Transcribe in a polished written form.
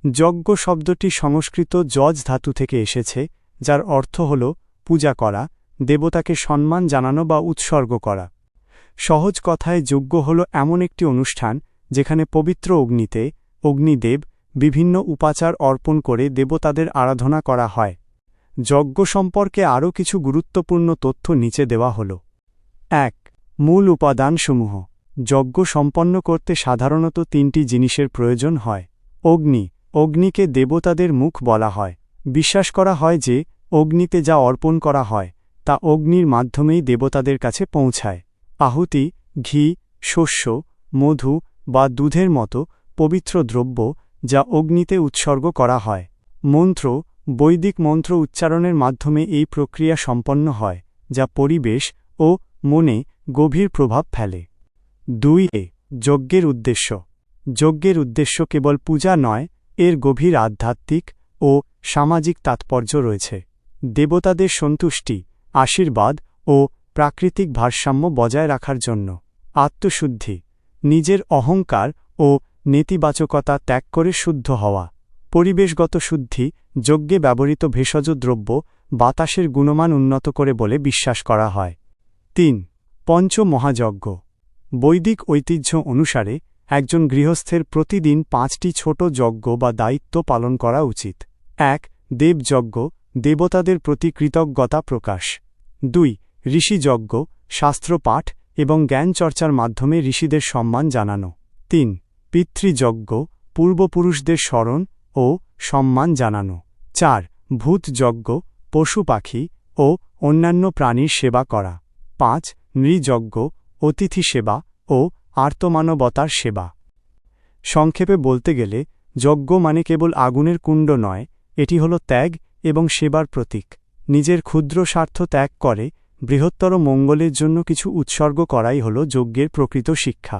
যজ্ঞ শব্দটি সংস্কৃত যজ ধাতু থেকে এসেছে, যার অর্থ হল পূজা করা, দেবতাকে সম্মান জানানো বা উৎসর্গ করা। সহজ কথায় যজ্ঞ হল এমন একটি অনুষ্ঠান যেখানে পবিত্র অগ্নিতে অগ্নিদেব বিভিন্ন উপাচার অর্পণ করে দেবতাদের আরাধনা করা হয়। যজ্ঞ সম্পর্কে আরও কিছু গুরুত্বপূর্ণ তথ্য নিচে দেওয়া হল। ১. মূল উপাদানসমূহ। যজ্ঞ সম্পন্ন করতে সাধারণত ৩টি জিনিসের প্রয়োজন হয়। অগ্নি। অগ্নিকে দেবতাদের মুখ বলা হয়। বিশ্বাস করা হয় যে অগ্নিতে যা অর্পণ করা হয় তা অগ্নির মাধ্যমেই দেবতাদের কাছে পৌঁছায়। আহুতি, ঘি, শস্য, মধু বা দুধের মতো পবিত্র দ্রব্য যা অগ্নিতে উৎসর্গ করা হয়। মন্ত্র। বৈদিক মন্ত্র উচ্চারণের মাধ্যমে এই প্রক্রিয়া সম্পন্ন হয়, যা পরিবেশ ও মনে গভীর প্রভাব ফেলে। ২. যজ্ঞের উদ্দেশ্য। যজ্ঞের উদ্দেশ্য কেবল পূজা নয়, এর গভীর আধ্যাত্মিক ও সামাজিক তাৎপর্য রয়েছে। দেবতাদের সন্তুষ্টি, আশীর্বাদ ও প্রাকৃতিক ভারসাম্য বজায় রাখার জন্য। আত্মশুদ্ধি। নিজের অহংকার ও নেতিবাচকতা ত্যাগ করে শুদ্ধ হওয়া। পরিবেশগত শুদ্ধি। যজ্ঞে ব্যবহৃত ভেষজ দ্রব্য বাতাসের গুণমান উন্নত করে বলে বিশ্বাস করা হয়। ৩. পঞ্চমহাযজ্ঞ। বৈদিক ঐতিহ্য অনুসারে একজন গৃহস্থের প্রতিদিন ৫টি ছোট যজ্ঞ বা দায়িত্ব পালন করা উচিত। ১. দেবযজ্ঞ, দেবতাদের প্রতি কৃতজ্ঞতা প্রকাশ। ২. ঋষিযজ্ঞ, শাস্ত্রপাঠ এবং জ্ঞানচর্চার মাধ্যমে ঋষিদের সম্মান জানানো। ৩. পিতৃযজ্ঞ, পূর্বপুরুষদের স্মরণ ও সম্মান জানানো। ৪. ভূতযজ্ঞ, পশু পাখি ও অন্যান্য প্রাণীর সেবা করা। ৫. নৃযজ্ঞ, অতিথি সেবা ও আর্তমানবতার সেবা। সংক্ষেপে বলতে গেলে যজ্ঞ মানে কেবল আগুনের কুণ্ড নয়, এটি হল ত্যাগ এবং সেবার প্রতীক। নিজের ক্ষুদ্র স্বার্থ ত্যাগ করে বৃহত্তর মঙ্গলের জন্য কিছু উৎসর্গ করাই হল যজ্ঞের প্রকৃত শিক্ষা।